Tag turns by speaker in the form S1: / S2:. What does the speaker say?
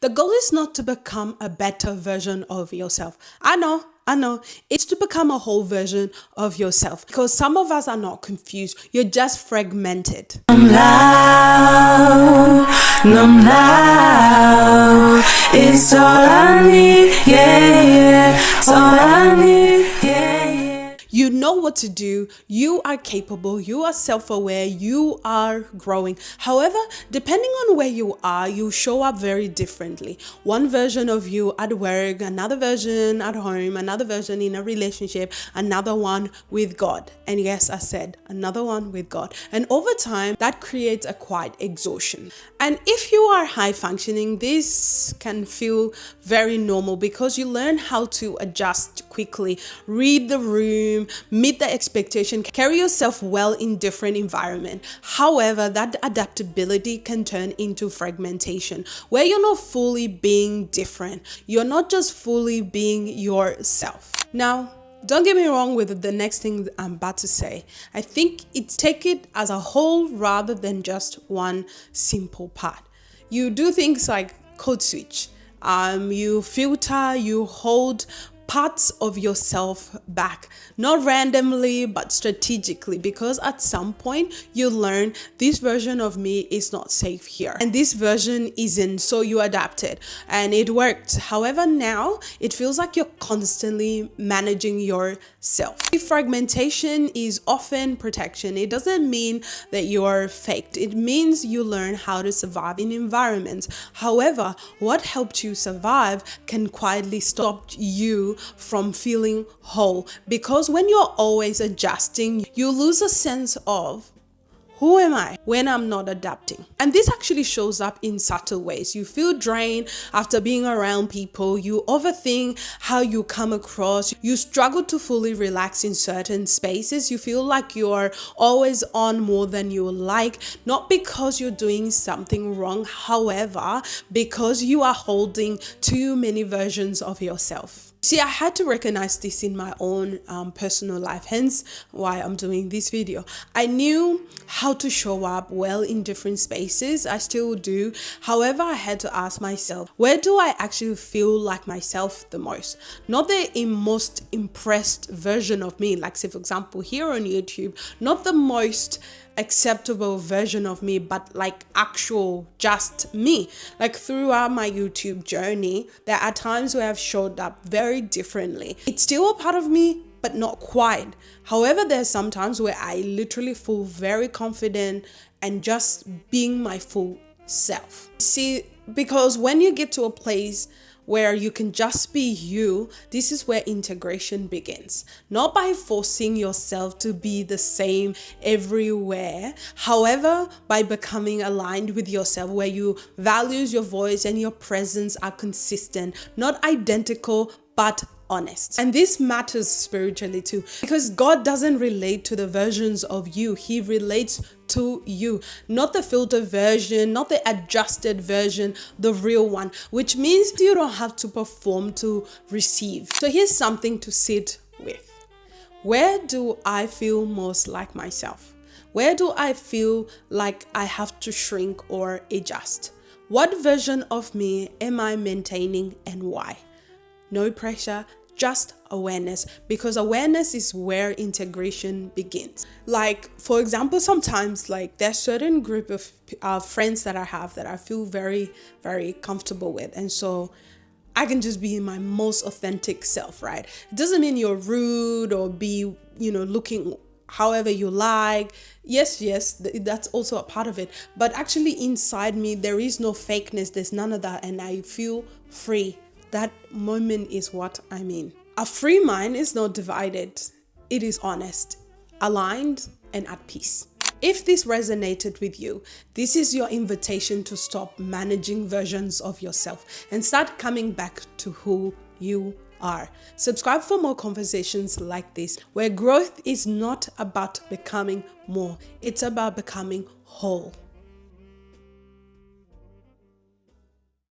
S1: The goal is not to become a better version of yourself. I know. It's to become a whole version of yourself, because some of us are not confused. You're just fragmented.
S2: Nhom Lau, Nhom Lau, it's all I need, yeah, it's all I need, yeah.
S1: You know what to do. You are capable. You are self-aware. You are growing. However, depending on where you are, you show up very differently. One version of you at work, another version at home, another version in a relationship, another one with God. And yes, I said another one with God. And over time, that creates a quiet exhaustion. And if you are high functioning, this can feel very normal because you learn how to adjust quickly, read the room, meet the expectation, carry yourself well in different environments. However, that adaptability can turn into fragmentation, where you're not fully being different. You're not just fully being yourself. Now, don't get me wrong with the next thing I'm about to say. I think take it as a whole rather than just one simple part. You do things like code switch. You filter, you hold parts of yourself back, not randomly but strategically, because at some point you learn this version of me is not safe here and this version isn't, so you adapt it and it worked. However, now it feels like you're constantly managing yourself. Fragmentation is often protection. It doesn't mean that you're faked. It means you learn how to survive in environments. However, what helped you survive can quietly stop you from feeling whole, because when you're always adjusting, you lose a sense of who am I when I'm not adapting? And this actually shows up in subtle ways. You feel drained after being around people. You overthink how you come across. You struggle to fully relax in certain spaces. You feel like you're always on more than you like, not because you're doing something wrong, however, because you are holding too many versions of yourself. See, I had to recognize this in my own personal life, hence why I'm doing this video. I knew how to show up well in different spaces. I still do. However, I had to ask myself, where do I actually feel like myself the most? Not the most impressed version of me, like say for example here on YouTube, not the most acceptable version of me, but like actual just me. Like throughout my YouTube journey, there are times where I've showed up very differently. It's still a part of me, but not quite. However, there's some times where I literally feel very confident and just being my full self. See, because when you get to a place where you can just be you, this is where integration begins. Not by forcing yourself to be the same everywhere, however, by becoming aligned with yourself, where you values your voice and your presence are consistent, not identical, but honest. And this matters spiritually too, because God doesn't relate to the versions of you. He relates to you, not the filtered version, not the adjusted version, the real one, which means you don't have to perform to receive. So here's something to sit with. Where do I feel most like myself? Where do I feel like I have to shrink or adjust? What version of me am I maintaining and why? No pressure, just awareness, because awareness is where integration begins. Like, for example, sometimes like there's certain group of friends that I have that I feel very, very comfortable with. And so I can just be my most authentic self, right? It doesn't mean you're rude or be, looking however you like. Yes, that's also a part of it. But actually inside me, there is no fakeness. There's none of that. And I feel free. That moment is what I mean. A free mind is not divided. It is honest, aligned, and at peace. If this resonated with you, this is your invitation to stop managing versions of yourself and start coming back to who you are. Subscribe for more conversations like this, where growth is not about becoming more. It's about becoming whole.